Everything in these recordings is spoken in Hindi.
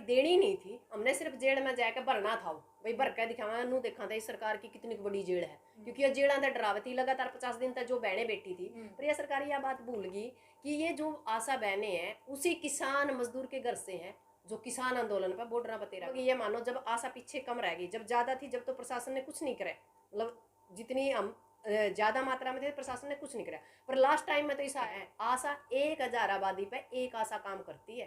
देनी नहीं थी, हमने सिर्फ जेल में जाकर भरना था। भाई भर के दिखावा नू देखा था इस सरकार की कितनी बड़ी जेल है, क्योंकि ये जेल अंदर डरावती लगातार 50 दिन तक जो बहनें बैठी थी। पर यह सरकार यह बात भूल गई कि ये जो आशा बहनें हैं उसी किसान मजदूर के घर से हैं जो किसान आंदोलन पर बॉर्डर पर तेरा। ये मानो जब आशा पीछे कम रह गई, जब ज्यादा थी जब तो प्रशासन ने कुछ नहीं करे, मतलब जितनी हम ज्यादा मात्रा में थे प्रशासन ने कुछ नहीं करा। पर लास्ट टाइम में तो ऐसा है आशा 1000 आबादी पे एक आशा काम करती है,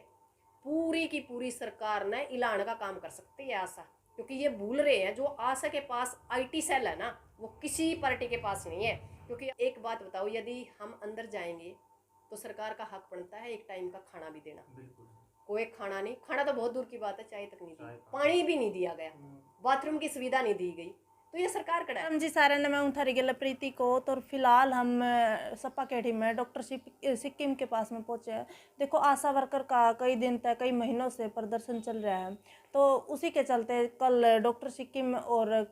पूरी की पूरी सरकार ने ऐलान का काम कर सकती है आशा। क्योंकि ये भूल रहे हैं जो आशा के पास आईटी सेल है ना वो किसी पार्टी के पास नहीं है। क्योंकि एक बात बताओ, यदि हम अंदर जाएंगे तो सरकार का हक बनता है एक टाइम का खाना भी देना। कोई खाना नहीं, खाना तो बहुत दूर की बात है, चाय तक नहीं दी, पानी भी नहीं दिया गया, बाथरूम की सुविधा नहीं दी गई, तो ये सरकार कड़ा है। जी सारे ने मैं उठारी गला प्रीति को तो फिलहाल हम सपा कैठी में डॉक्टर सिक्किम के पास में पहुंचे हैं। देखो आशा वर्कर का कई दिन तक कई महीनों से प्रदर्शन चल रहा है, तो उसी के चलते कल डॉक्टर सिक्किम और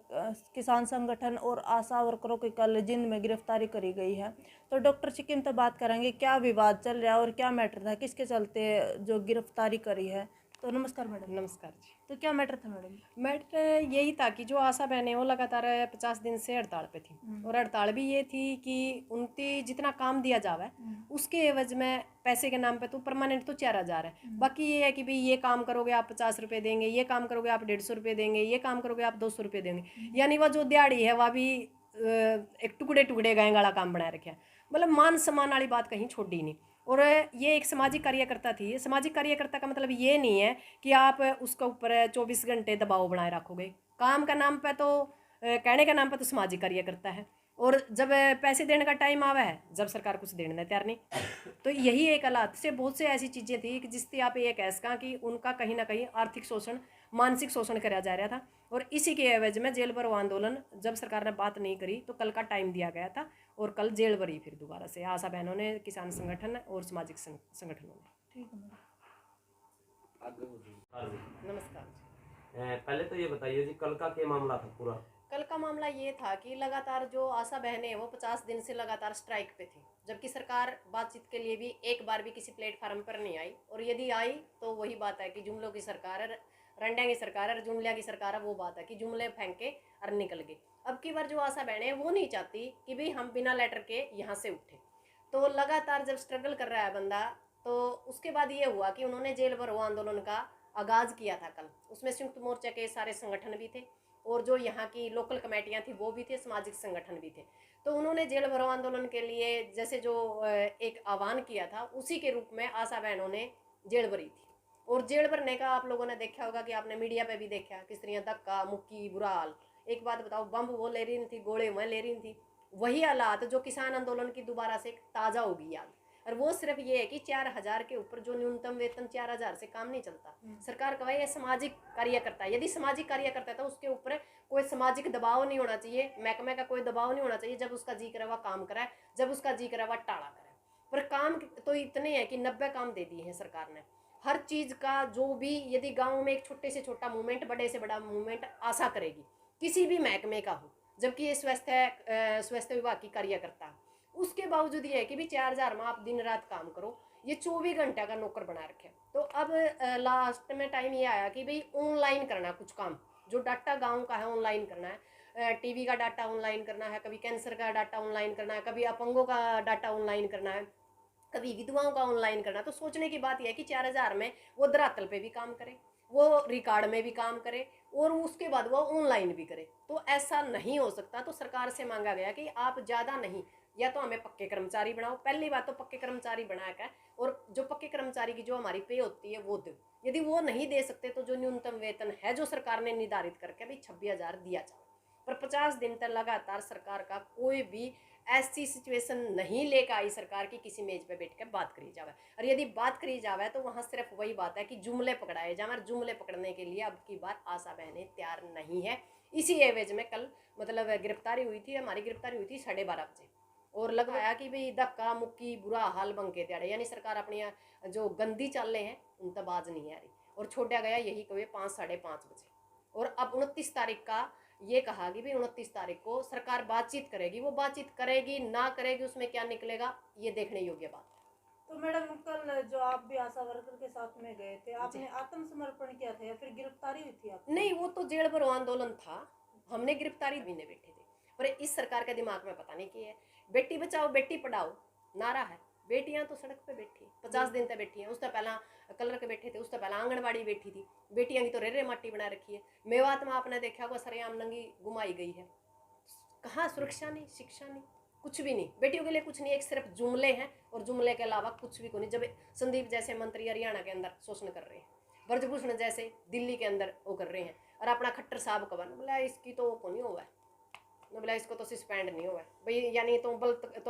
किसान संगठन और आशा वर्करों की कल जिंद में गिरफ्तारी करी गई है। तो डॉक्टर सिक्किम तो बात करेंगे क्या विवाद चल रहा है और क्या मैटर था, किसके चलते जो गिरफ्तारी करी है। तो नमस्कार मैडम। नमस्कार जी। तो क्या मैटर था मैडम? मैटर यही था कि जो आशा बहनें वो लगातार 50 दिन से हड़ताल पे थी, और हड़ताल भी ये थी कि उनकी जितना काम दिया जावे उसके एवज में पैसे के नाम पे तो परमानेंट तो 4000 है, बाकी ये है कि भाई ये काम करोगे आप 50 रुपये देंगे, ये काम करोगे आप 150 रुपये देंगे, ये काम करोगे आप 200 रुपये देंगे। यानी वह जो दिहाड़ी है वह भी एक टुकड़े टुकड़े गए वाला काम बना रखे है, मतलब मान सम्मान वाली बात कहीं छोड़ी नहीं। और ये एक सामाजिक कार्यकर्ता थी। सामाजिक कार्यकर्ता का मतलब ये नहीं है कि आप उसके ऊपर 24 घंटे दबाव बनाए रखोगे, काम का नाम पे तो कहने का नाम पे तो सामाजिक कार्यकर्ता है, और जब पैसे देने का टाइम आवा है जब सरकार कुछ देने तैयार नहीं। तो यही एक हालात से बहुत से ऐसी चीज़ें थी कि जिससे आप ये कह सका कि उनका कहीं ना कहीं आर्थिक शोषण मानसिक शोषण करा जा रहा था। और इसी के एवज में जेल भरो आंदोलन जब सरकार ने बात नहीं करी तो कल का टाइम दिया गया था, और कल जेल भरी फिर दोबारा से आशा बहनों ने, किसान संगठन और सामाजिक संगठनों ने। ठीक है मैडम। नमस्कार जी। पहले तो ये बताइए जी कल का क्या मामला था पूरा? कल का मामला ये था कि लगातार जो आशा बहनें वो 50 दिन से लगातार स्ट्राइक पे थी, जबकि सरकार बातचीत के लिए भी एक बार भी किसी प्लेटफार्म पर नहीं आई, और यदि आई तो वही बात है कि जुमलों की सरकार है, रंडिया की सरकार है, जुमलिया की सरकार है, वो बात है कि जुमले फेंक के और निकल गए। अब की बार जो आशा बहनें वो नहीं चाहती कि भाई हम बिना लेटर के यहाँ से उठे, तो लगातार जब स्ट्रगल कर रहा है बंदा, तो उसके बाद ये हुआ कि उन्होंने जेल भरो आंदोलन का आगाज़ किया था कल। उसमें संयुक्त मोर्चा के सारे संगठन भी थे, और जो यहाँ की लोकल कमेटियाँ थी वो भी थे, सामाजिक संगठन भी थे। तो उन्होंने जेल भरो आंदोलन के लिए जैसे जो एक आह्वान किया था उसी के रूप में आशा बहनों ने जेल भरी थी। और जेल भरने का आप लोगों ने देखा होगा कि आपने मीडिया पे भी देखा किस तरह धक्का मुक्की बुरा हाल। एक बात बताओ, बम वो ले रही थी, गोले मैं ले रही थी, वही हालात जो किसान आंदोलन की दोबारा से ताज़ा होगी याद। और वो सिर्फ ये है कि 4000 के ऊपर जो न्यूनतम वेतन 4000 से काम नहीं चलता। सरकार का भाई सामाजिक कार्य करता है, यदि सामाजिक कार्य करता है तो उसके ऊपर कोई सामाजिक दबाव नहीं होना चाहिए, महकमे का कोई दबाव नहीं होना चाहिए। जब उसका जी करे वह काम कराए, जब उसका जी करे वह टाड़ा करे। पर काम तो इतने हैं कि 90 काम दे दिए हैं सरकार ने हर चीज़ का। जो भी यदि गाँव में एक छोटे से छोटा मूवमेंट, बड़े से बड़ा मूवमेंट आशा करेगी किसी भी महकमे का हो, जबकि ये स्वास्थ्य विभाग की कार्यकर्ता, उसके बावजूद ये है कि भी 4000 में आप दिन रात काम करो, ये 24 घंटे का नौकर बना रखे। तो अब लास्ट में टाइम ये आया कि भाई ऑनलाइन करना कुछ काम, जो डाटा गांव का है ऑनलाइन करना है, टीवी का डाटा ऑनलाइन करना है, कभी कैंसर का डाटा ऑनलाइन करना है, कभी अपंगों का डाटा ऑनलाइन करना है, कभी विधवाओं का ऑनलाइन करना। तो सोचने की बात यह है कि 4000 में वो धरातल पे भी काम करे, वो रिकॉर्ड में भी काम करे, और उसके बाद वो ऑनलाइन भी करे। तो ऐसा नहीं हो सकता। तो सरकार से मांगा गया कि आप ज़्यादा नहीं, या तो हमें पक्के कर्मचारी बनाओ। पहली बात तो पक्के कर्मचारी बनाकर, और जो पक्के कर्मचारी की जो हमारी पे होती है वो दो। यदि वो नहीं दे सकते तो जो न्यूनतम वेतन है जो सरकार ने निर्धारित करके भाई 26,000 दिया जाए। पर 50 दिन तक लगातार सरकार का कोई भी ऐसी सिचुएशन नहीं लेकर आई सरकार की किसी मेज पे बैठ कर बात करी जावे। और यदि बात करी जावे तो वहाँ सिर्फ वही बात है कि जुमले पकड़ाए जाए, और जुमले पकड़ने के लिए अब की बार आशा बहनें तैयार नहीं है। इसी एवज में कल मतलब गिरफ्तारी हुई थी, हमारी गिरफ्तारी हुई थी 12:30 बजे, और लगाया कि भाई धक्का मुक्की बुरा हाल बंके त्याड़े, यानी सरकार अपनी जो गंदी चालें हैं उन तक बाज नहीं आ रही। और छोड़ा गया यही कहे 5 साढ़े 5 बजे। और अब 29 तारीख का ये कहा कि भाई 29 तारीख को सरकार बातचीत करेगी। वो बातचीत करेगी ना करेगी उसमें क्या निकलेगा ये देखने योग्य बात है। तो मैडम कल जो आप भी आशा वर्कर के साथ में गए थे, आपने आत्मसमर्पण किया था या फिर गिरफ्तारी हुई थी आप? नहीं, वो तो जेल भरो आंदोलन था, हमने गिरफ्तारी भी नहीं बैठे थे। पर इस सरकार के दिमाग में पता नहीं क्या है, बेटी बचाओ बेटी पढ़ाओ नारा है, बेटियां तो सड़क पे बैठी 50 दिन तक बैठी हैं। उससे पहला कलर के बैठे थे, उससे पहला आंगनबाड़ी बैठी थी, बेटियां की तो रेरे माटी बना रखी है। मेवात में आपने देखा होगा सरेआम नंगी घुमाई गई है, कहाँ सुरक्षा नहीं, शिक्षा नहीं, कुछ भी नहीं, बेटियों के लिए कुछ नहीं, एक सिर्फ जुमले हैं और जुमले के अलावा कुछ भी को नहीं। जब संदीप जैसे मंत्री हरियाणा के अंदर शोषण कर रहे हैं, ब्रजभूषण जैसे दिल्ली के अंदर वो कर रहे हैं, और अपना खट्टर साहब कवन बोला इसकी तो वो नहीं हुआ है, बोला इसको तो सस्पेंड नहीं हुआ है भाई, यानी तो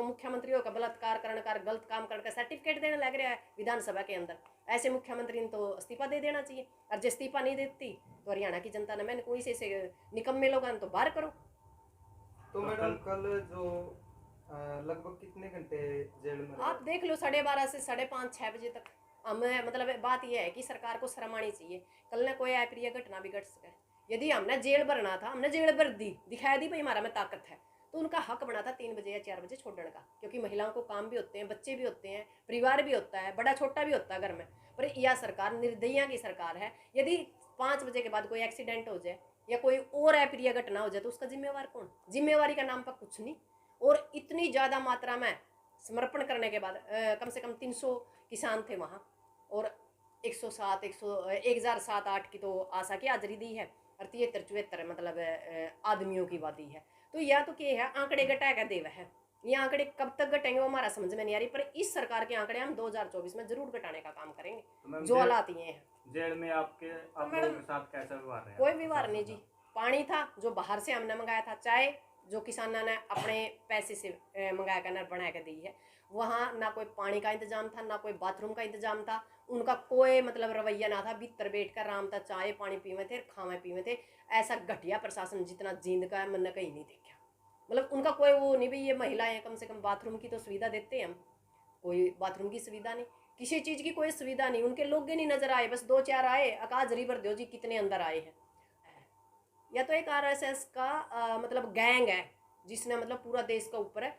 मुख्यमंत्री का बलात्कार करने का गलत काम करने का सर्टिफिकेट देने लग रहा है विधानसभा के अंदर। ऐसे मुख्यमंत्री ने तो इस्तीफा दे देना चाहिए, और जो इस्तीफा नहीं देती तो हरियाणा की जनता ने मैंने कोई से निकम्मे लोग तो बाहर करो। तो मैडम कल जो लगभग कितने घंटे जेल में आप देख लो 12:30 से 5:30 6 बजे तक। हमें मतलब बात यह है कि सरकार को शर्म आनी चाहिए, कल ने कोई अप्रिय घटना भी घट सके। यदि हमने जेल भरना था, हमने जेल भर दी, दिखाई दी भाई हमारा में ताकत है, तो उनका हक बना था 3 बजे या 4 बजे छोड़ने का, क्योंकि महिलाओं को काम भी होते हैं, बच्चे भी होते हैं, परिवार भी होता है, बड़ा छोटा भी होता है घर में। पर यह सरकार निर्दयिया की सरकार है। यदि 5 बजे के बाद कोई एक्सीडेंट हो जाए या कोई और अप्रिय घटना हो जाए तो उसका जिम्मेवार कौन? जिम्मेवारी का नाम पर कुछ नहीं। और इतनी ज़्यादा मात्रा में समर्पण करने के बाद कम से कम 300 किसान थे वहाँ, और 1007 की तो आशा की हाजिरी दी है, और 73-74 मतलब आदमियों की वादी है। तो यह तो क्या है, आंकड़े घटा का देव है। ये आंकड़े कब तक घटेंगे वो हमारा समझ में नहीं आ रही, पर इस सरकार के आंकड़े हम 2024 में जरूर घटाने का काम करेंगे। तो जो हालात ये हैं, जेल में आप लोगों के साथ कैसा व्यवहार रहा? कोई व्यवहार नहीं जी। पानी था जो बाहर से हमने मंगाया था, चाय जो किसानों ने अपने पैसे से मंगाया कर बना के दी है, वहाँ ना कोई पानी का इंतजाम था, ना कोई बाथरूम का इंतजाम था। उनका कोई मतलब रवैया ना था, भीतर बैठ कर आराम था, चाय पानी पीवे थे, खावे पीवे थे। ऐसा घटिया प्रशासन जितना जींद का है मैंने कहीं नहीं देखा। मतलब उनका कोई वो नहीं भाई, ये महिलाएं कम से कम बाथरूम की तो सुविधा देते हैं हम, कोई बाथरूम की सुविधा नहीं, किसी चीज़ की कोई सुविधा नहीं। उनके लोग नहीं नजर आए, बस 2-4 आए, आकाश रिवर दो जी कितने अंदर आए हैं। या तो एक आरएसएस का मतलब गैंग है जिसने मतलब पूरा देश का ऊपर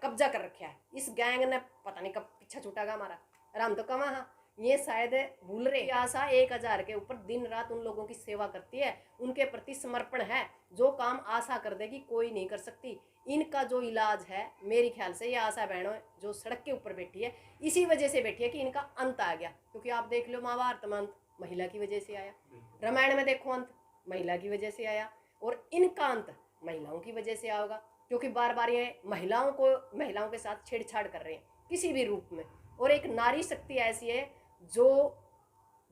कब्जा कर रखा है। इस गैंग ने पता नहीं कब पीछा छूटागा हमारा, और हम तो कमा हाँ ये शायद भूल रहे। आशा 1000 के ऊपर दिन रात उन लोगों की सेवा करती है, उनके प्रति समर्पण है। जो काम आशा कर देगी कोई नहीं कर सकती। इनका जो इलाज है मेरे ख्याल से ये आशा बहनों जो सड़क के ऊपर बैठी है इसी वजह से बैठी है कि इनका अंत आ गया। क्योंकि आप देख लो महाभारत में अंत महिला की वजह से आया, रामायण में देखो अंत महिला की वजह से आया, और इनका अंत महिलाओं की वजह से आएगा। क्योंकि बार बार ये महिलाओं के साथ छेड़छाड़ कर रहे हैं किसी भी रूप में। और एक नारी शक्ति ऐसी है जो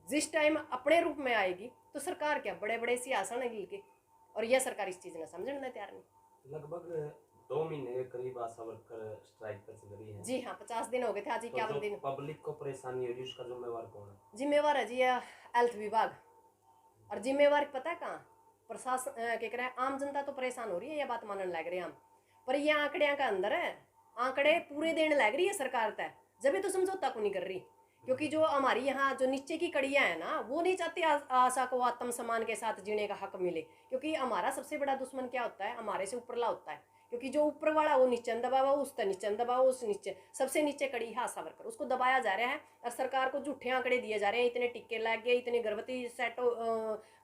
जिस टाइम अपने रूप में आएगी तो सरकार क्या बड़े बड़े सियासन है के, और यह सरकार इस चीज़ ने समझने तैयार नहीं। लगभग 2 महीने के करीब आशा वर्कर स्ट्राइक पर चल रही है। जी हाँ, 50 दिन हो गए थे, आज ही 51 दिन। पब्लिक को परेशानी हो रही है, उसका जिम्मेवार कौन है? जिम्मेवार है जी हेल्थ विभाग, और जिम्मेवार पता है कहाँ? प्रशासन क्या कह रहे हैं, आम जनता तो परेशान हो रही है, यह बात मानने लग रहे हैं हम, पर ये आंकड़िया का अंदर है, आंकड़े पूरे देने लग रही है सरकार तय, जब भी तो समझौता को नहीं कर रही। क्योंकि जो हमारी यहाँ जो नीचे की कड़ियाँ हैं ना, वो नहीं चाहती आशा को आत्मसम्मान के साथ जीने का हक मिले। क्योंकि हमारा सबसे बड़ा दुश्मन क्या होता है? हमारे से ऊपरला होता है। क्योंकि जो ऊपर वाला वो नीचे दबावा, उसका नीचे दबावा, उस नीचे सबसे नीचे कड़ी है आशा वर्कर, उसको दबाया जा रहा है। और सरकार को झूठे आंकड़े दिए जा रहे हैं, इतने टिक्के लग गए, इतने गर्भवती सेट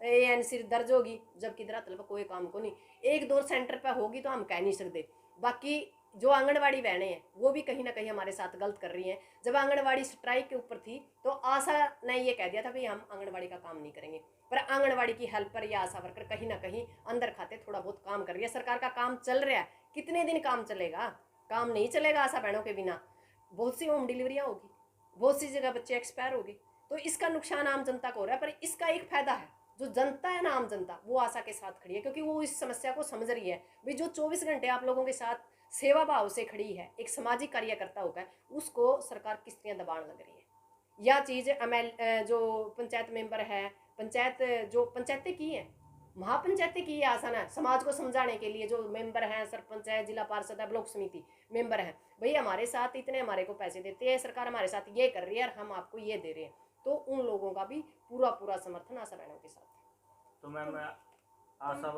एन सिर दर्ज होगी, जबकि दरअसल कोई काम को नहीं। 1-2 सेंटर पर होगी तो हम कह नहीं सकते। बाकी जो आंगनवाड़ी बहनें हैं वो भी कहीं ना कहीं हमारे साथ गलत कर रही हैं। जब आंगनवाड़ी स्ट्राइक के ऊपर थी तो आशा ने ये कह दिया था भाई हम आंगनवाड़ी का काम नहीं करेंगे, पर आंगनवाड़ी की हेल्पर या आशा वर्कर कहीं ना कहीं अंदर खाते थोड़ा बहुत काम कर रही है। सरकार का काम चल रहा है, कितने दिन काम चलेगा? काम नहीं चलेगा आशा बहनों के बिना। बहुत सी होम डिलीवरियाँ होगी, बहुत सी जगह बच्चे एक्सपायर हो गए, तो इसका नुकसान आम जनता को हो रहा है। पर इसका एक फायदा है, जो जनता है ना, आम जनता, वो आशा के साथ खड़ी है, क्योंकि वो इस समस्या को समझ रही है। भाई जो 24 घंटे आप लोगों के साथ सेवा भाव से खड़ी है, एक सामाजिक कार्यकर्ता होकर, उसको सरकार किस तरह दबाने लग रही है। यह चीज़ जो पंचायत मेंबर है, पंचायतें की हैं, महापंचायतें की है आसान है समाज को समझाने के लिए। जो मेंबर हैं, सरपंच है, जिला पार्षद है, ब्लॉक समिति मेंबर हैं, भाई हमारे साथ इतने हमारे को पैसे देते हैं, सरकार हमारे साथ ये कर रही है और हम आपको ये दे रहे हैं, तो उन लोगों का भी पूरा समर्थन आशा बहनों के साथ। तो मैम आशा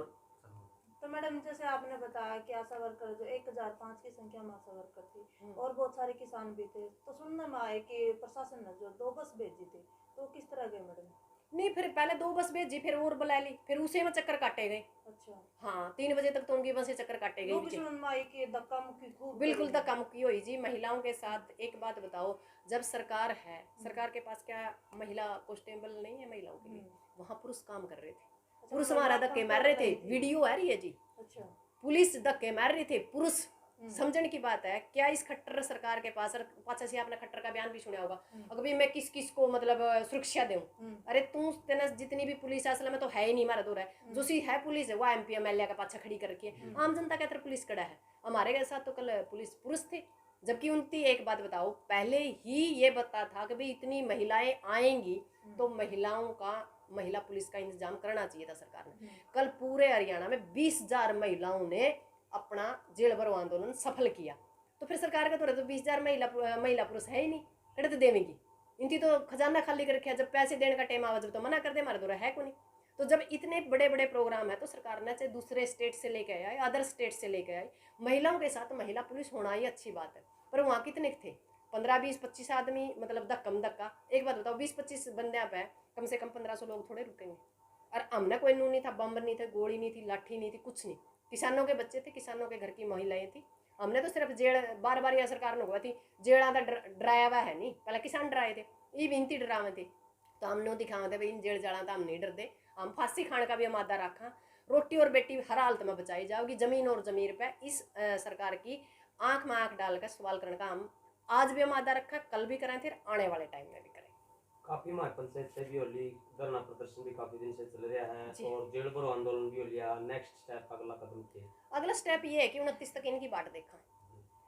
तो मैडम जैसे आपने बताया कि आशा वर्कर जो 1005 की संख्या में आशा वर्कर थी और बहुत सारे किसान भी थे, तो सुनने में आए कि प्रशासन ने जो 2 बस भेजी थी, तो वो किस तरह गए मैडम? नहीं, फिर पहले 2 बस भेजी, फिर और बुला ली, फिर उसी में चक्कर काटे गए। अच्छा, हाँ, 3 बजे तक तो उनकी बसें चक्कर काटे गई वो भी पीछे। सुनने में आई कि धक्का मुक्की खूब बिल्कुल करी। धक्का मुक्की हुई जी महिलाओं के साथ। एक बात बताओ, जब सरकार है, सरकार के पास क्या महिला कांस्टेबल नहीं है महिलाओं के लिए? वहाँ पुरुष काम कर रहे थे, अच्छा, पुरुष महिला हमारा धक्के मार रहे थे, कंट्रोल नहीं थी। वीडियो आ रही है जी। अच्छा, पुलिस धक्के मार रही थे, पुरुष। समझने की बात है क्या इस खट्टर सरकार के पास? और पाछा से आपने खट्टर का बयान भी सुना होगा, अगर भी मैं किस किस को मतलब सुरक्षा दूं। अरे तू तेना जितनी भी पुलिस है असल में तो है ही नहीं, मारा दूर है जो सी है पुलिस है वो MP MLA का पाछा खड़ी कर रखी है। आम जनता के तरफ पुलिस खड़ा है। हमारे साथ तो कल पुलिस पुरुष थे, जबकि उनकी एक बात बताओ, पहले ही ये बता था कि भाई इतनी महिलाएं आएंगी तो महिलाओं का महिला पुलिस का इंतजाम करना चाहिए था सरकार ने। कल पूरे हरियाणा में 20,000 महिलाओं ने अपना जेल भरो आंदोलन सफल किया। तो फिर सरकार का तो 20,000 महिला पुरुष है ही नहीं, कड़े तो देवेंगी। इनकी तो खजाना खाली कर रखा है, जब पैसे देने का टाइम आवा जब तो मना कर दे, हमारे दौरा है को नहीं। तो जब इतने बड़े बड़े प्रोग्राम है तो सरकार ने चाहे दूसरे स्टेट से लेके आए, अदर स्टेट से लेके आए, महिलाओं के साथ महिला पुलिस होना ही अच्छी बात है। पर वहाँ कितने थे? 15, 20, 25 आदमी, मतलब धक्का। एक बात बताओ, 20-25 बंदे पे कम से कम 1500 लोग थोड़े रुकेंगे। और हमने कोई नू नहीं था, बम नहीं थे, गोली नहीं थी, लाठी नहीं थी, कुछ नहीं। किसानों के बच्चे थे, किसानों के घर की महिलाएं थी। हमने तो सिर्फ जेल बार यह सरकार ने हुआ थी जेड़ा था डराया हुआ है नहीं, पहले किसान डराए थे, ये बिनती डरावे थे। तो हमने दिखावा थे भाई इन जेल जाना था, हम नहीं डरते, हम फांसी खाने का भी हम आदा रखा। रोटी और बेटी हर हालत में बचाई जाओगी। जमीन और जमीर पे इस सरकार की आंख में आंख डालकर सवाल करने का हम आज भी हम आदा रखा, कल भी करें, फिर आने वाले टाइम में भी करें। काफी हमारे पंचायत से भी होली धरना प्रदर्शन भी काफी दिन से चल रहा है और जेल भरो आंदोलन भी हो लिया। नेक्स्ट स्टेप अगला कदम क्या है? अगला स्टेप ये है कि 29 तक इनकी बाट देखा।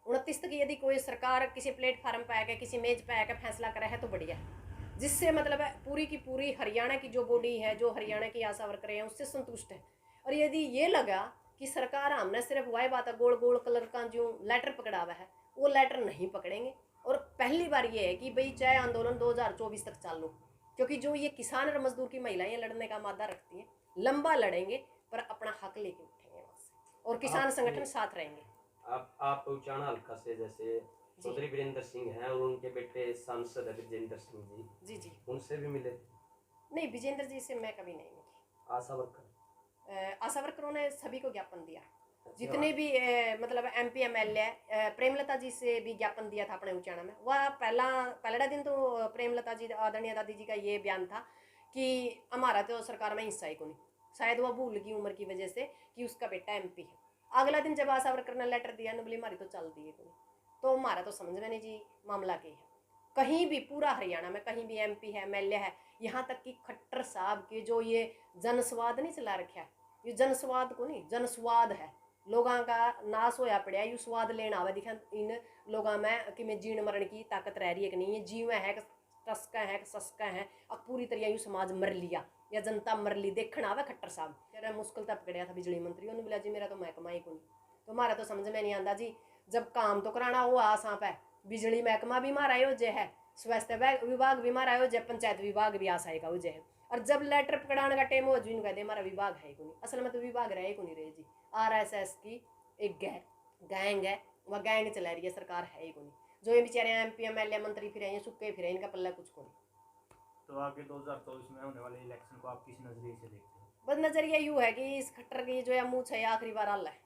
29 तक यदि कोई सरकार किसी प्लेटफार्म पे आकर किसी मेज पे आकर फैसला करा है तो बढ़िया है, जिससे मतलब पूरी की पूरी हरियाणा की जो बॉडी है, जो हरियाणा की आशा वर्कर हैं, उससे संतुष्ट है। और यदि ये लगा कि सरकार हमने सिर्फ वही बात है गोल गोल कलर का जो लेटर पकड़ा हुआ है वो लेटर नहीं पकड़ेंगे। और पहली बार ये है कि भाई चाहे आंदोलन 2024 तक चालू, क्योंकि जो ये किसान और मजदूर की महिलाएं लड़ने का मादा रखती हैं, लंबा लड़ेंगे पर अपना हक लेके उठेंगे वहाँ से, और किसान संगठन साथ रहेंगे। आप उचाना हल्का से जैसे चौधरी वीरेंद्र सिंह हैं और उनके बेटे सांसद है विजेंद्र सिंह जी, जी, उनसे भी मिले? नहीं, विजेंद्र जी से मैं कभी नहीं मिली। आशा वर्कर आशा वर्करों ने सभी को ज्ञापन दिया, जितने भी मतलब MP MLA, प्रेमलता जी से भी ज्ञापन दिया था अपने उचाना में। वह पहला दिन तो प्रेमलता जी आदरणीय दादी जी का ये बयान था कि हमारा तो सरकार में हिस्सा ही को नहीं, शायद वह भूल गई उम्र की वजह से कि उसका बेटा MP है। अगला दिन जब आशा वर्कर ने लेटर दिया न बोली हमारी तो चल दी है को नहीं, तो हमारा तो समझ में नहीं जी मामला क्या है। कहीं भी पूरा हरियाणा में कहीं भी MP है MLA है, यहाँ तक कि खट्टर साहब के जो ये जनस्वाद नहीं चला रखा है, ये जनस्वाद को नहीं जनस्वाद है, लोगों का नाश होया पड़ा, यू स्वाद लेना आवा दिखा इन लोगों में कि मैं जीण मरण की ताकत रह रही है कि नहीं, ये जीव है कि टसका है कि सस्का है, अब पूरी तरह यू समाज मर लिया या जनता मर ली, देखना आवा खट्टर साहब। तेरा मुश्किल तब पकड़िया था बिजली मंत्री, उन्होंने बोला जी मेरा तो महकमा ही को नहीं, तो हमारा तो समझ में नहीं आता जी, जब काम तो कराना हो आसां पे, बिजली महकमा भी मारा हो जे है, स्वास्थ्य विभाग भी मारा हो जे, पंचायत विभाग भी आशा है जे है, और जब लेटर पकड़ाने का टाइम हो जो कहते हमारा विभाग है को नहीं, असल में तो विभाग रहे को नहीं रहे जी। RSS की एक गैंग है, वह गैंग चला रही है, सरकार है ही को नहीं। जो ये बेचारे MP MLA मंत्री फिर हैं सुक्के फिर इनका पल्ला कुछ को नहीं। तो आगे 2024 में होने वाले इलेक्शन को आप किस नजरिए से देखते हैं? बस नजरिया यूँ है कि इस खट्टर की जो है मुँह है आखिरी बार हल है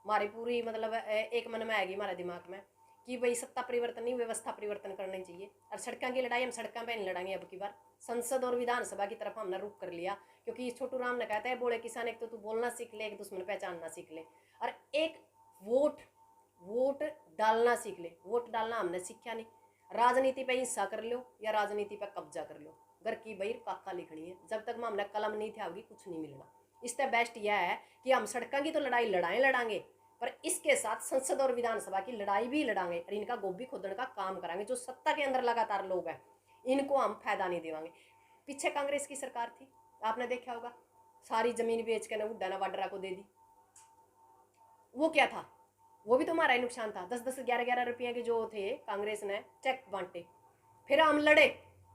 हमारी पूरी, मतलब एक मन में आएगी हमारे दिमाग में कि भाई सत्ता परिवर्तन नहीं व्यवस्था परिवर्तन करनी चाहिए। और सड़कों की लड़ाई हम सड़कों पे नहीं लड़ाएंगे अब की बार, संसद और विधानसभा की तरफ हमने रुख कर लिया, क्योंकि छोटू राम ने कहता है बोले किसान एक तो तू बोलना सीख ले, एक दुश्मन पहचानना सीख ले, और एक वोट डालना सीख ले। वोट डालना हमने सीखा नहीं, राजनीति पे हिंसा कर लो या राजनीति पे कब्जा कर लो, घर की बहिर काका लिखनी है, जब तक हमने कलम नहीं थे होगी कुछ नहीं मिलना। इससे बेस्ट यह है कि हम सड़कों की तो लड़ाई लड़ाएंगे, पर इसके साथ संसद और विधानसभा की लड़ाई भी लड़ाएंगे और इनका गोभी खोदने का काम कराएंगे। जो सत्ता के अंदर लगातार लोग हैं इनको हम फायदा नहीं देवांगे। पीछे कांग्रेस की सरकार थी, आपने देखा होगा, सारी जमीन बेच के ना उड्डाना वाड्रा को दे दी, वो क्या था, वो भी तो हमारा ही नुकसान था। 10-10, 11-11 रुपये के जो थे कांग्रेस ने चेक बांटे, फिर हम लड़े,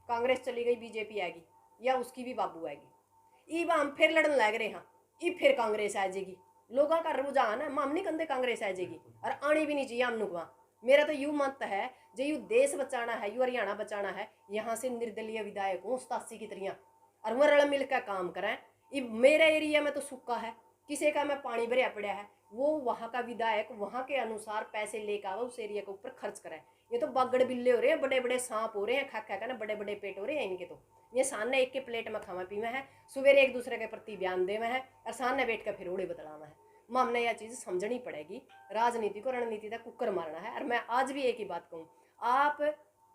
कांग्रेस चली गई, BJP आएगी या उसकी भी बाबू आएगी, अब हम फिर लड़न लग रहे हैं, फिर कांग्रेस आ जाएगी, लोगों का रुझान है हम नहीं कंधे कांग्रेस आ जाएगी और आनी भी नहीं चाहिए हम नुकवा। मेरा तो यू मत है जो यू देश बचाना है, यू हरियाणा बचाना है, यहाँ से निर्दलीय विधायक हूँ 87 की तरिया और वो रल मिल कर काम करें। मेरे एरिया में तो सूखा है, किसी का में पानी भरिया पड़ा है, वो वहाँ का विधायक वहाँ के अनुसार पैसे लेकर आवा उस एरिया के ऊपर खर्च करें। ये तो बागड़ बिल्ले हो रहे हैं, बड़े बड़े सांप हो रहे हैं, खा खा कर ना बड़े बड़े पेट हो रहे हैं इनके। तो ये सामने एक के प्लेट में खावा पीवा है, सवेरे एक दूसरे के प्रति बयान देवे है और सामने बैठ कर फिर उड़े बतलावा है। हमने यह चीज़ समझनी पड़ेगी। राजनीति को रणनीति तक कुकर मारना है। और मैं आज भी एक ही बात कहूँ, आप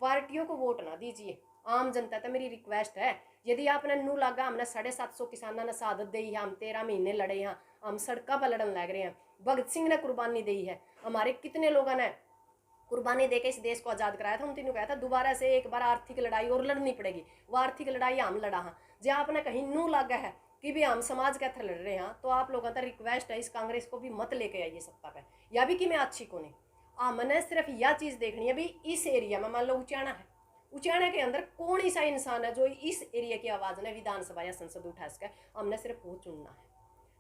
पार्टियों को वोट ना दीजिए, आम जनता तो मेरी रिक्वेस्ट है। यदि आपने नू लगा हमने 750 किसानों ने शहादत दी है, हम 13 महीने लड़े हैं, हम सड़कों पर लड़न लग रहे हैं, भगत सिंह ने कुर्बानी दी है, हमारे कितने लोगों ने कुर्बानी देके इस देश को आज़ाद कराया था। हम तीनों कहा था दोबारा से एक बार आर्थिक लड़ाई और लड़नी पड़ेगी, वो आर्थिक लड़ाई हम लड़ा हाँ। जो आपने कहीं नू लगा है कि भी हम समाज के लड़ रहे हैं, तो आप लोगों का रिक्वेस्ट है इस कांग्रेस को भी मत लेके आइए सत्ता पे, या भी कि मैं अच्छी को नहीं। हमने सिर्फ यह चीज़ देखनी है भी इस एरिया में मान लो उचाना है, उचाना के अंदर कौन ऐसा इंसान है जो इस एरिया की आवाज़ ने विधानसभा या संसद उठा सके, हमने सिर्फ वो चुनना है,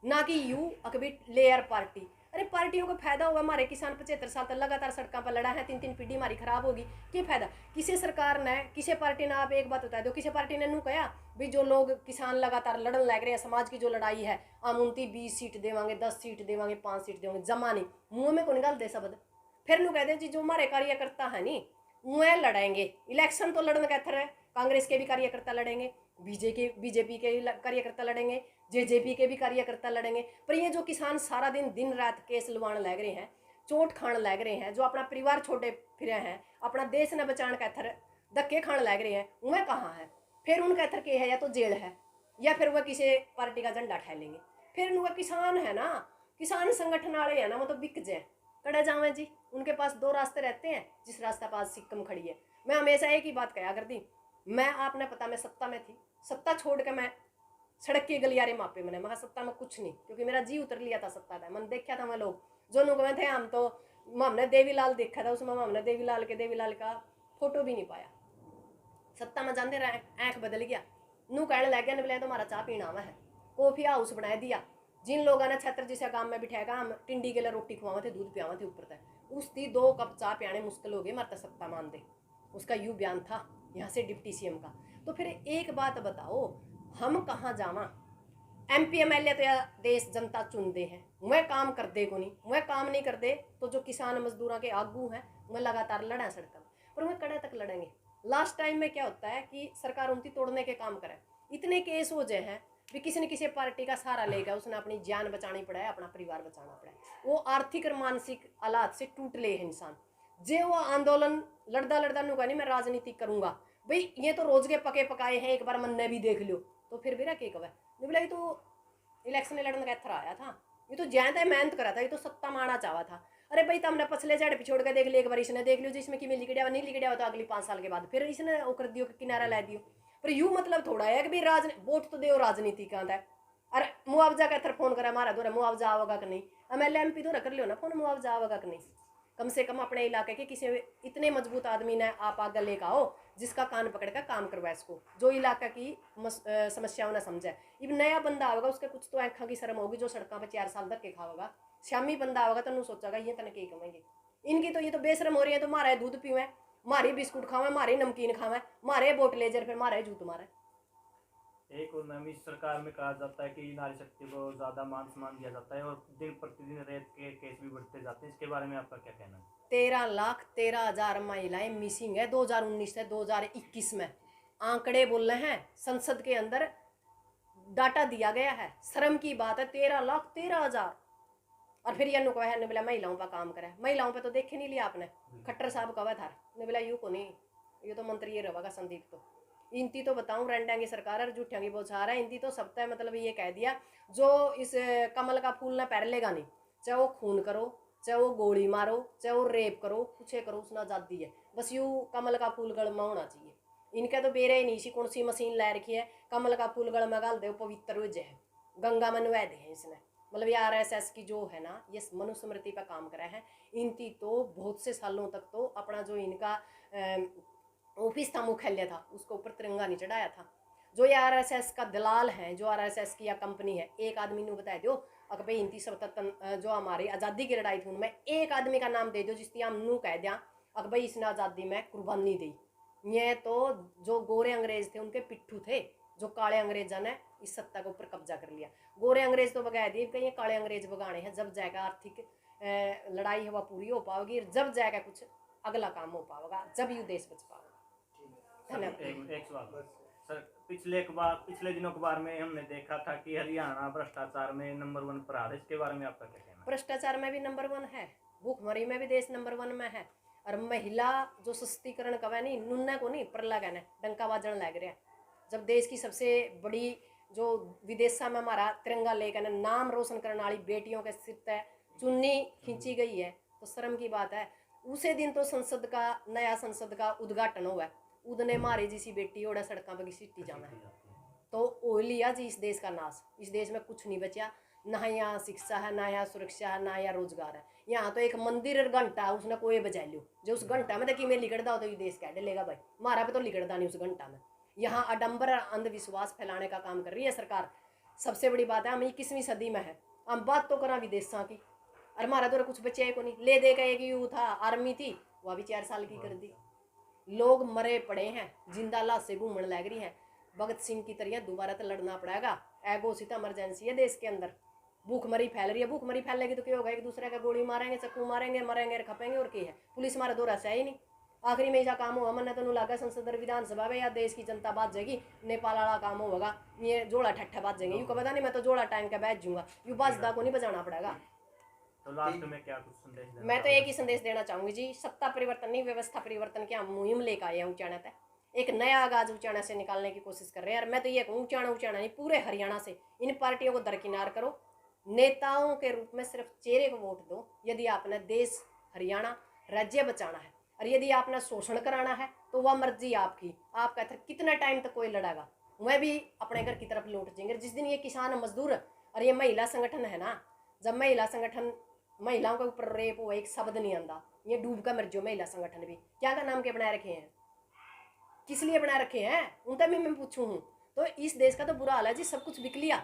ना कि यू अकबी लेयर पार्टी। अरे पार्टियों को फायदा होगा, हमारे किसान 75 साल तक लगातार सड़कों पर लड़ा है, 3-3 पीढ़ी हमारी खराब होगी, क्या फायदा। किसी सरकार ने, किसी पार्टी ने, आप एक बात बता दो, किसी पार्टी ने नू कहा भी जो लोग किसान लगातार लड़न लग रहे हैं, समाज की जो लड़ाई है, हम उनकी 20 सीट देवांगे, 10 सीट देवांगे, 5 सीट देवांगे, जमा नहीं, मुँह में को निकाल दे शब्द। फिर नू कहते जी जो हमारे कार्यकर्ता है नहीं वह लड़ेंगे, इलेक्शन तो लड़ने का है, कांग्रेस के भी कार्यकर्ता लड़ेंगे, बीजेपी के कार्यकर्ता लड़ेंगे, जेजेपी के भी कार्यकर्ता लड़ेंगे। पर ये जो किसान सारा दिन रात केस लुवाण लग रहे हैं, चोट खाण लग रहे हैं, जो अपना परिवार छोड़े फिरे हैं, अपना देश न बचाने का थर धक्के खाण लग रहे हैं, वह कहाँ है। फिर उनका थर के है या तो जेल है या फिर वह किसी पार्टी का झंडा ठह लेंगे। फिर उनका किसान है ना, किसान संगठन वाले है ना, वो तो बिक जाए कड़े जावे जी। उनके पास 2 रास्ते रहते हैं, जिस रास्ता पास सिक्कम खड़ी है। मैं हमेशा एक ही बात कहा करती, मैं आपने पता मैं सत्ता में थी, सत्ता छोड़ के मैं सड़क के गलियारे मापे मैंने, मगर सत्ता में कुछ नहीं, क्योंकि मेरा जी उतर लिया था सत्ता था। मैंने देखा था मैं लोग जो लोग में थे, हम तो हमने देवीलाल देखा था, उसमें हमने देवीलाल का फोटो भी नहीं पाया। सत्ता में जानते रहे आँख बदल गया, नू कहने लग गया निकले तो हमारा चाह पीना हुआ है, कॉफी हाउस बना दिया। जिन लोगों ने छत्र जिसे काम में बिठाएगा, हम टिंडी के लिए रोटी खुआवा थे, दूध पियावा थे ऊपर तक, उसकी 2 कप चाह पियाने मुश्किल हो गए, मरता सत्ता मान दे। उसका यू बयान था यहाँ से डिप्टी सीएम का। तो फिर एक बात बताओ, हम कहाँ जावा। MP MLA तो या देश जनता चुन दे हैं, वह काम कर दे को नहीं, वह काम नहीं कर दे तो जो किसान मजदूरों के आगू हैं वह लगातार लड़ा सड़क पर, वह कड़े तक लड़ेंगे। लास्ट टाइम में क्या होता है कि सरकार उनकी तोड़ने के काम करे, इतने केस हो जाए हैं भी किसी न किसी पार्टी का सहारा लेगा, उसने अपनी जान बचानी पड़ा है, अपना परिवार बचाना पड़ा है, वो आर्थिक और मानसिक हालात से टूट ले है इंसान। जे वो आंदोलन लड़दा नुका नहीं मैं राजनीति करूंगा, भाई ये तो रोज के पके पकाए हैं, एक बार मन ने भी देख लो, तो फिर मेरा क्या कहे बोला ये तो इलेक्शन लड़ने का इतना आया था, ये तो ज्यादा मेहनत करा था, ये तो सत्ता मारना चाहा था। अरे भाई तो हमने पछले झाड़ पिछोड़ के देख लिया, एक बार इसने देख लियो जिसमें कि लिखड़ा नहीं लिखड़ा हो तो अगली 5 साल के बाद फिर इसने वो कर दियो कि किनारा ला दियो। पर यूँ मतलब थोड़ा है कि भाई वोट तो दो राजनीति का है। अरे मुआवजा का फोन करा मारा दो मुआवजा आवेगा कि नहीं, MLA MP तो कर लियो ना फोन मुआवजा आवेगा कि नहीं। कम से कम अपने इलाके के किसी इतने मजबूत आदमी ने आप आगे लेकर आओ जिसका कान पकड़ कर काम करवाए, इसको जो इलाका की समस्याओं ने समझे। अब नया बंदा आवेगा उसके कुछ तो आँखा की शर्म होगी, जो सड़कों पर 4 साल धक्के खावेगा। शामी बंदा आवेगा तो सोचेगा ये तन के कमाएंगे, इनकी तो ये तो बेशरम हो रही है, तो मारे दूध पीवे, मारे बिस्कुट खावे, मारे नमकीन खावे, मारे बोट लेजर, फिर मारे जूत मारे। एक और नवी सरकार में कहा जाता है कि नारी शक्ति को ज्यादा मान सम्मान दिया जाता है और दिन प्रतिदिन रेप के केस भी बढ़ते जाते हैं, इसके बारे में आपका क्या कहना है? 13,13,000 महिलाएं मिसिंग है 2019 से 2021 में, आंकड़े बोल रहे हैं, संसद के अंदर डाटा दिया गया है। शर्म की बात है, 13,13,000। और फिर यह नुकवा है ने बोला महिलाओं पर काम करे, महिलाओं पे तो देखे नहीं लिया आपने, खट्टर साहब कहा था ने बोला यू को नहीं, ये तो मंत्री ये रहेगा संदीप। तो इनती तो बताऊं रेंडा की सरकार है, झूठिया की बौछार है, इनती तो सबका मतलब ये कह दिया जो इस कमल का फूल ना पैर लेगा नहीं, चाहे वो खून करो, चाहे वो गोली मारो, चाहे वो रेप करो, कुछ करो, उसने आज़ादी है। बस यू कमल का फूल गल में होना चाहिए। इनके तो बेरे नहीं सी कौन सी मशीन ला रखी है, कमल का फूल गल में गाल दे पवित्र हो जाए, गंगा में नवा दे इसने। मतलब ये RSS की जो है ना, ये मनुस्मृति पर काम करा है। इनती तो बहुत से सालों तक तो अपना जो इनका ऑफिस था, मुख्यालय था, उसके ऊपर तिरंगा नहीं चढ़ाया था। जो ये RSS का दलाल है, जो RSS की या कंपनी है, एक आदमी ने बताया दो अगर भाई इनती सब जो हमारी आज़ादी की लड़ाई थी उनमें एक आदमी का नाम दे दो जिसकी हम नू कह दिया अगर भाई इसने आज़ादी में कुर्बानी दी। ये तो जो गोरे अंग्रेज थे उनके पिट्ठू थे, जो काले अंग्रेजा ने इस सत्ता के ऊपर कब्जा कर लिया। गोरे अंग्रेज तो बगा दिए, कहीं काले अंग्रेज बगाने हैं। जब जाएगा आर्थिक लड़ाई है वह पूरी हो पाएगी, जब जाएगा कुछ अगला काम हो पाएगा, जब यू देश बच पाएगा। धन्यवाद। एक सवाल सर, पिछले दिनों अखबार में हमने देखा था कि हरियाणा भ्रष्टाचार में नंबर 1 पर आ रहा है, इसके बारे में आपका क्या कहना है? भ्रष्टाचार में भी नंबर 1 है, भूखमरी में भी देश नंबर 1 में है। और महिला जो सशक्तिकरण कवा नहीं नुन्ना को नहीं परला कहना डंका बाजन लग रहा है। जब देश की सबसे बड़ी जो विदेशा में हमारा तिरंगा लेकर नाम रोशन करने वाली बेटियों के सिर तय चुन्नी खींची गई है तो शर्म की बात है। उसे दिन तो नया संसद का उद्घाटन हुआ है, उदने मारे जिसी बेटी ओड़ा सड़कों पर सीटी जाना है तो ओ लिया जी इस देश का नाश। इस देश में कुछ नहीं बचा, ना यहाँ शिक्षा है, ना यहाँ सुरक्षा है, ना यहाँ रोजगार है। यहाँ तो एक मंदिर और घंटा उसने कोई बजा लियो, जो उस घंटा में देखिए मैं लिखड़ता हो तो ये देश क्या डलेगा भाई, मारा पे तो लिखड़ता नहीं उस घंटा में। यहाँ आडंबर अंधविश्वास फैलाने का काम कर रही है सरकार। सबसे बड़ी बात है हम 21वीं सदी में है, हम बात तो करा विदेशा की, और हमारा तो कुछ बचे को नहीं। ले दे का एक यू था आर्मी थी वह भी 4 साल की कर दी। लोग मरे पड़े हैं, जिंदा लाश से घूमने लग रही हैं। भगत सिंह की तरह दोबारा तो लड़ना पड़ेगा। एगोसित इमरजेंसी है देश के अंदर, भूखमरी फैल रही है। भूखमरी फैलेगी तो क्या होगा, एक दूसरे का गोली मारेंगे, चक्कू मारेंगे, मरेंगे, खपेंगे और क्या है। पुलिस मारे दो रसा ही नहीं। आखिरी में ऐसा काम होगा मन तो लगा संसद और विधानसभा में या देश की जनता बात जाएगी, नेपाल वाला काम होगा, ये जोड़ा ठट्ठा बात जाएंगे। यू पता नहीं मैं तो जोड़ा टाइम का बैठ जाऊंगा, यू बाजदा को नहीं बजाना पड़ेगा। तो लास्ट में क्या कुछ संदेश देना? मैं तो एक ही संदेश देना चाहूंगी जी, सत्ता परिवर्तन नहीं व्यवस्था परिवर्तन की हम मुहिम लेकर आए हैं उचाना तक। एक नया आगाज उचाना से निकालने की कोशिश कर रहे हैं। और मैं तो ये कहूँ उचाना नहीं पूरे हरियाणा से इन पार्टियों को दरकिनार करो, नेताओं के रूप में सिर्फ चेहरे को वोट दो। यदि आपने देश हरियाणा राज्य बचाना है और यदि आपने शोषण कराना है तो वह मर्जी आपकी। आपका कितना टाइम तक कोई लड़ेगा, वह भी अपने घर की तरफ लौट जाएंगे। जिस दिन ये किसान मजदूर और ये महिला संगठन है ना, जब महिला संगठन महिलाओं के ऊपर रेप हो एक शब्द नहीं आंदा, ये डूब का मर जो महिला संगठन भी क्या का नाम के बनाए रखे हैं, किस लिए बनाए रखे हैं उनका भी मैं पूछूं हूँ। तो इस देश का तो बुरा हाल है जी, सब कुछ बिक लिया।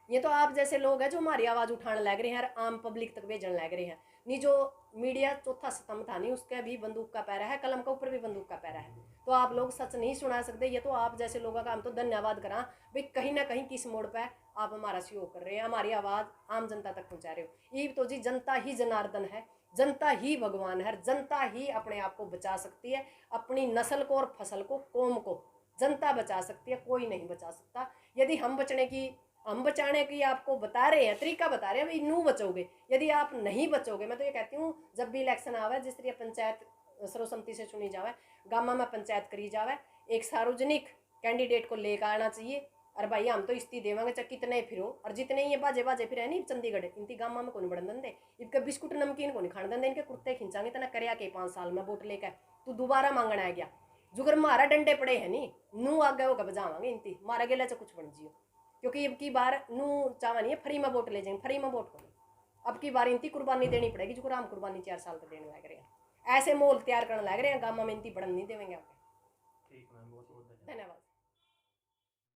ये तो आप जैसे लोग हैं जो हमारी आवाज़ उठाने लग रहे हैं और आम पब्लिक तक भेजने लग रहे हैं। नहीं जो मीडिया चौथा स्तंभ था नहीं, उसका भी बंदूक का पैरा है, कलम का ऊपर भी बंदूक का पैरा है। तो आप लोग सच नहीं सुना सकते। ये तो आप जैसे लोगों का हम तो धन्यवाद करा भाई, कहीं ना कहीं किस मोड़ पर आप हमारा सहयोग कर रहे हैं, हमारी आवाज़ आम जनता तक पहुँचा रहे हो। ये तो जी जनता ही जनार्दन है, जनता ही भगवान है, जनता ही अपने आप को बचा सकती है, अपनी नस्ल को और फसल को कौम को जनता बचा सकती है, कोई नहीं बचा सकता। यदि हम बचाने की आपको बता रहे हैं, तरीका बता रहे हैं भाई नू बचोगे। यदि आप नहीं बचोगे, मैं तो ये कहती हूँ जब भी इलेक्शन आवे, जिस तरह पंचायत सर्वसम्मति से चुनी जावे, गाँव में पंचायत करी जावे, एक सार्वजनिक कैंडिडेट को लेकर आना चाहिए। और भाई हम तो इस्ती देवांगे चाहे कितने फिरो, और जितने ये बाजे फिर है नहीं चंडीगढ़ इनकी गाँव में को नहीं बढ़न देंगे, इनके बिस्कुट नमकीन को नहीं खाने देंगे, इनके कुर्ते खिंचांगे तना करया के 5 साल में वोट लेकर तू दोबारा मांगना है गया। जुगर मारा डंडे पड़े हैं नहीं नू आगे होकर बजावांगे इनती मारा गेला चाहे कुछ बन जियो, क्योंकि अब की बार नू चावा नहीं है फ्री में वोट ले जाएंगे, फ्री में वोट करो। अब की बार इनती कुर्बानी देनी पड़ेगी, जो राम कुर्बानी 4 साल तक देने लग रहे हैं। ऐसे मोल तैयार करने लग रहे हैं गाँव में, इनती बढ़न नहीं देंगे आपके। ठीक है, बहुत बहुत धन्यवाद।